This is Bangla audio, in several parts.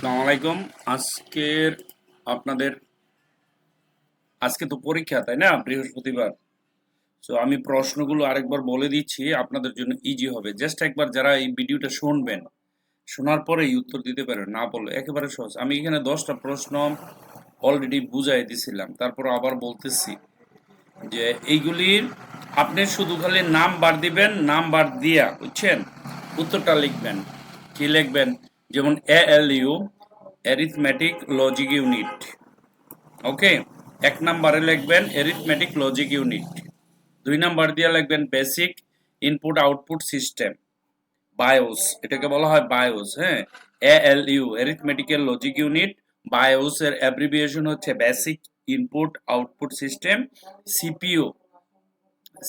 আসসালামু আলাইকুম। আজকের আপনাদের আজকে তো পরীক্ষা, তাই না? বৃহস্পতিবার। তো আমি প্রশ্নগুলো আরেকবার বলে দিচ্ছি, আপনাদের জন্য ইজি হবে। জাস্ট একবার যারা এই ভিডিওটা শুনবেন, শোনার পরেই উত্তর দিতে পারেন, না বললে একেবারে সহজ। আমি এখানে 10টা প্রশ্ন অলরেডি বুঝাই দিছিলাম, তারপর আবার বলতেছি যে এইগুলির আপনি শুধু খালি নাম বার দিবেন, নাম বার দিয়া বুঝছেন উত্তরটা লিখবেন। কি লিখবেন? যেমন ALU, অ্যারিথমেটিক লজিক ইউনিট। ওকে, এক নাম্বারে লিখবেন অ্যারিথমেটিক লজিক ইউনিট। 2 নাম্বার দিয়ে লিখবেন basic input output system, BIOS, এটাকে বলা হয় বায়োস। হ্যাঁ, ALU arithmetical logic unit, BIOS এর অ্যাব্রিভিয়েশন হচ্ছে basic input output system. CPU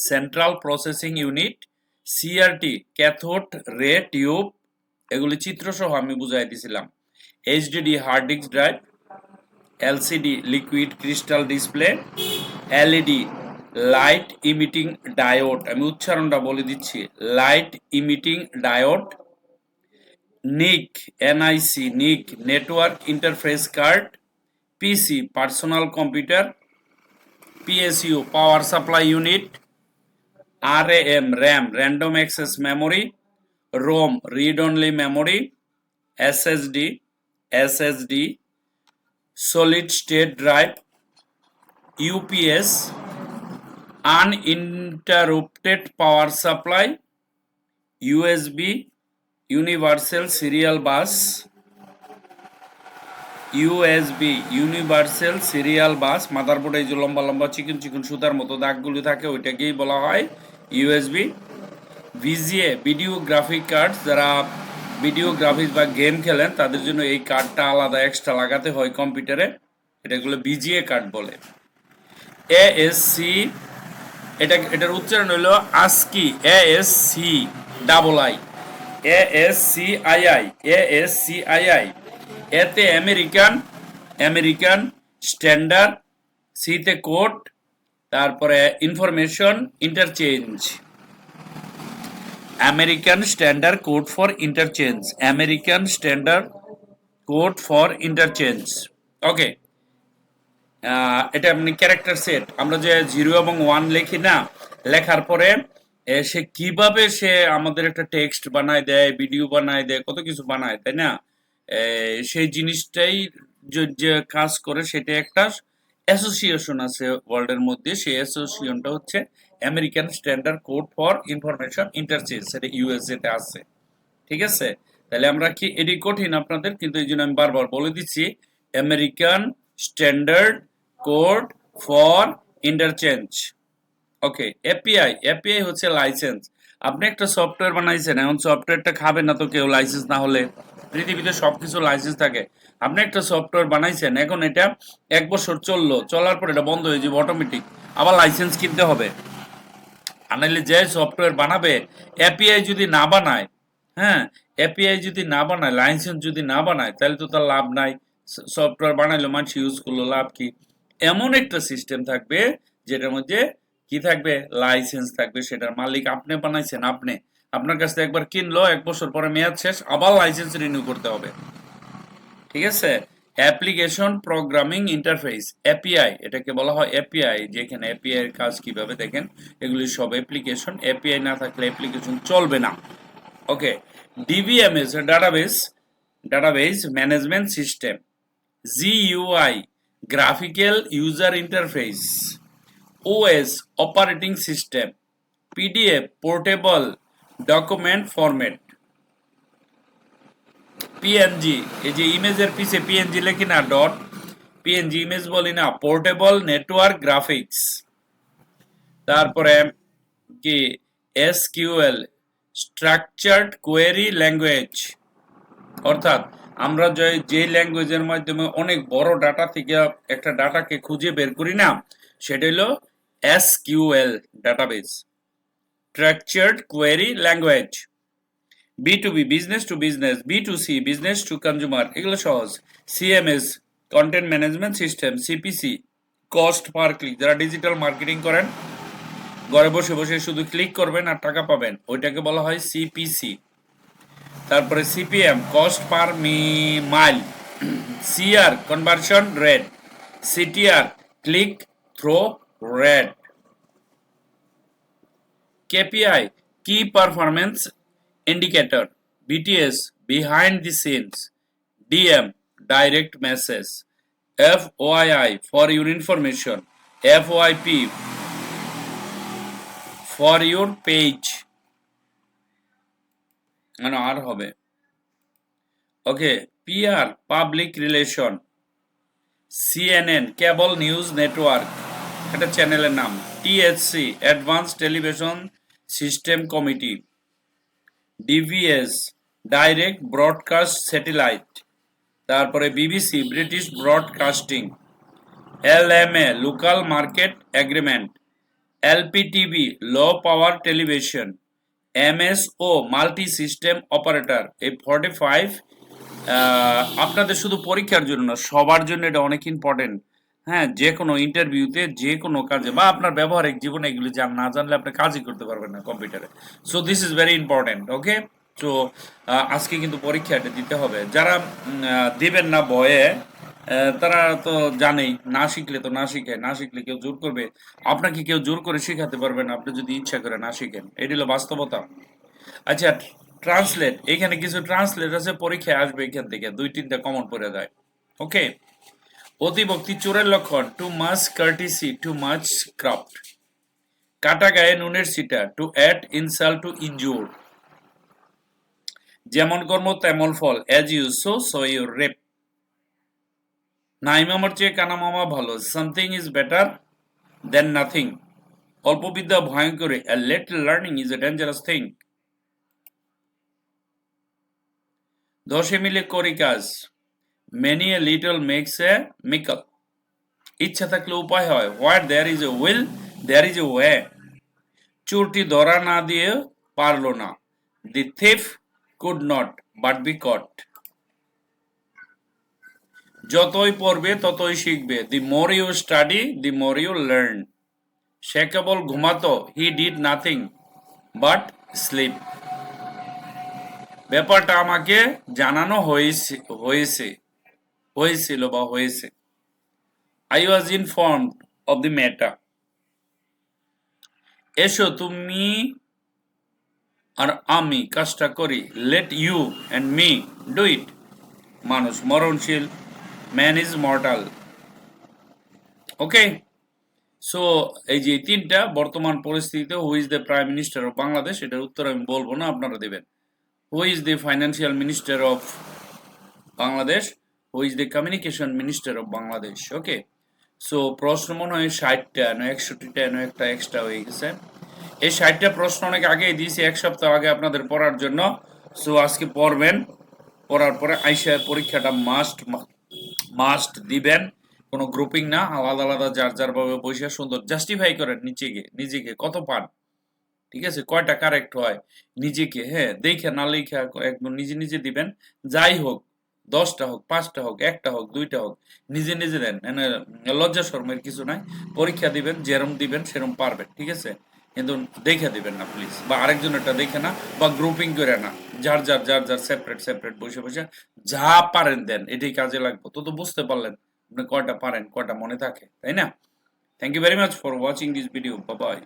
central processing unit, CRT cathode ray tube, এগুলি চিত্রসহ আমি বুঝাই দিছিলাম। HDD hard disk drive, LCD liquid crystal display, LED light emitting diode, আমি উচ্চারণটা বলে দিচ্ছি, light emitting diode, NIC NIC NIC network interface card, PC personal computer, PSU power supply unit, RAM RAM random access memory, ROM read only memory, SSD solid state drive, UPS uninterrupted power supply, USB universal serial bus, মাদারবোর্ডে এই যে লম্বা লম্বা চিকন চিকন সুতার মতো দাগগুলো থাকে ওইটাকেই বলা হয় USB. VGA video graphic card, যারা ভিডিও গ্রাফিক্স বা গেম খেলেন তাদের জন্য এই কার্ডটা আলাদা এক্সট্রা লাগাতে হয় কম্পিউটারে, এটাগুলো ভিজিএ কার্ড বলে। এএসসি, এটার উচ্চারণ হলো ASCII, ASCII double I, ASCII, এতে আমেরিকান স্ট্যান্ডার্ড, সিতে কোড, তারপরে information interchange, American standard code for interchange, American standard code for interchange. Okay, এটা আপনি ক্যারেক্টার সেট, আমরা যে 0 এবং 1 লিখি না, লেখার পরে সে কিভাবে সে আমাদের একটা টেক্সট বানায় দেয়, ভিডিও বানায় দেয়, কত কিছু বানায়, তাই না? সেই জিনিসটাই যে কাজ করে সেটা একটা অ্যাসোসিয়েশন আছে ওয়ার্ল্ডের মধ্যে, সেই অ্যাসোসিয়েশনটা হচ্ছে American standard code for information interchange, সেটা ইউএসএ তে আছে। ঠিক আছে, তাহলে আমরা কি এটি কঠিন আপনাদের, কিন্তু এই জন্য আমি বারবার বলে দিচ্ছি American standard code for interchange. Okay, API হচ্ছে লাইসেন্স। আপনি একটা সফটওয়্যার বানাইছেন, এখন সফটওয়্যারটা খাবে না তো কেউ লাইসেন্স না হলে। পৃথিবীতে সবকিছু লাইসেন্স থাকে। আপনি একটা সফটওয়্যার বানাইছেন, এখন এটা 1 বছর চলার পর এটা বন্ধ হয়ে যাবে অটোমেটিক, আবার লাইসেন্স কিনতে হবে। আনাইলে যে সফটওয়্যার বানাবে এপিআই যদি না বানায়, হ্যাঁ, এপিআই যদি না বানায়, লাইসেন্স যদি না বানায়, তাহলে তো তার লাভ নাই। সফটওয়্যার বানাইলো, মানুষ ইউজ করলো, লাভ কি? এমন একটা সিস্টেম থাকবে যেটার মধ্যে কি থাকবে? লাইসেন্স থাকবে, সেটার মালিক আপনি বানাইছেন, আপনার কাছ থেকে একবার কিনলো, 1 বছর পরে মেয়াদ শেষ, আবার লাইসেন্স রিনিউ করতে হবে। ঠিক আছে, অ্যাপ্লিকেশন প্রোগ্রামিং ইন্টারফেস, এপিআই, এটাকে বলা হয় এপিআই। যেখানে এপিআই এর কাজ কিভাবে দেখেন, এগুলি সব অ্যাপ্লিকেশন। এপিআই না থাকলে অ্যাপ্লিকেশন চলবে না। Okay, DBMS database management system, GUI graphical user interface, OS operating system, PDF portable document format, PNG, এই যে ইমেজের পিছে পিএনজি লেখি না, ডট পিএনজি ইমেজ বলি না, পোর্টেবল নেটওয়ার্ক গ্রাফিক্স। তারপরে কি এসকিউএল স্ট্রাকচার্ড কোয়েরি ল্যাঙ্গুয়েজ, অর্থাৎ আমরা যে ল্যাঙ্গুয়েজের মাধ্যমে অনেক বড় ডাটা থেকে একটা ডাটাকে খুঁজে বের করি না, সেটা হলো SQL database, structured query language. B2B business to business, B2C business to consumer, এগুলো সহজ। CMS content management system, CPC cost per click, যারা ডিজিটাল মার্কেটিং করেন, ঘরে বসে বসে শুধু ক্লিক করবেন আর টাকা পাবেন, ওইটাকে বলা হয় সিপিসি। তারপরে CPM cost per mile, CR conversion rate, CTR click through rate, KPI key performance indicator, BTS behind the scenes, DM direct message, FYI for your information, FYP for your page মানে আর হবে okay PR public relation CNN cable news network এটা চ্যানেলের নাম THC advance television system committee DVS direct broadcast satellite তারপরে BBC British broadcasting LMA local market agreement LPTV low power television MSO multi system operator এই 45 আপনাদের শুধু পরীক্ষার জন্য না সবার জন্য এটা অনেক ইম্পর্টেন্ট হ্যাঁ যে কোনো ইন্টারভিউতে যে কোনো কাজে বা আপনার ব্যবহারিক জীবনে এগুলি না জানলে আপনি কাজই করতে পারবেন না কম্পিউটারে so this is very important okay তো আজকে কিন্তু পরীক্ষাটা দিতে হবে যারা দিবেন না ভয়ে তারা তো জানেই না শিখলে তো না শিখে না শিখলে কেউ জোর করবে আপনাকে কেউ জোর করে শেখাতে পারবে না আপনি যদি ইচ্ছা করে না শিখেন এটি হলো বাস্তবতা আচ্ছা ট্রান্সলেট এখানে কিছু ট্রান্সলেট আছে পরীক্ষায় আসবে এখান থেকে 2-3টা কমন পড়ে যায় ওকে অতিভক্তি চোরের লক্ষণ too much courtesy too much craft কাটা গায়ে নুনের সিটা to add insult to injury যেমন কর্ম তেমন ফল as you sow you reap নাই মামার চেয়ে কানা মামা ভালো something is better than nothing অল্প বিদ্যা ভয়ঙ্কর a little learning is a dangerous thing দশে মিলে করি কাজ many a little makes a mickle ইচ্ছা থাকলে উপায় হয় what there is a will there is A way চোরটি ধরা না দিয়ে পারলো না the thief could not but be caught যতই পড়বে ততই শিখবে the more you study the more you learn সে কেবল ঘুমাতো he did nothing but sleep ব্যাপারটা আমাকে জানানো হয়েছিল বা হয়েছে I was informed of the matter এসো তুমি আর আমি কাজটা করি let you and me do it মানুষ মরণশীল man is mortal okay so এই যে তিনটা বর্তমান পরিস্থিতিতে who is the prime minister of Bangladesh এটার উত্তর আমি বলবো না আপনারা দেবেন who is the financial minister of Bangladesh who is the communication minister of Bangladesh okay so প্রশ্ন মনে হয় 60টা না 61টা না একটা এক্সট্রা হয়ে গেছে এই 60টা প্রশ্ন অনেক আগেই দিয়েছি এক সপ্তাহ আগে আপনাদের পড়ার জন্য সো আজকে পড়বেন পড়ার পরে আইসা পরীক্ষাটা মাস্ট দিবেন কোনো গ্রুপিং না আলাদা আলাদা যার যার ভাবে বসে সুন্দর জাস্টিফাই করেন নিজেকে কত পান ঠিক আছে কয়টা কারেক্ট হয় নিজেকে হ্যাঁ দেখে না লেখা একদম নিজে দিবেন যাই হোক 10টা হোক 5টা হোক 1টা হোক 2টা হোক নিজে দেন লজ্জা শর্মের কিছু নাই পরীক্ষা দিবেন যেরম দিবেন সেরম পারবেন ঠিক আছে কিন্তু দেখে দিবেন না প্লিজ বা আরেকজনেরটা দেখে না বা গ্রুপিং করে না যার সেপারেট বসে যা পারেন দেন এটাই কাজে লাগবে তো বুঝতে পারলেন আপনি কয়টা পারেন কয়টা মনে থাকে তাই না thank you very much for watching this video bye by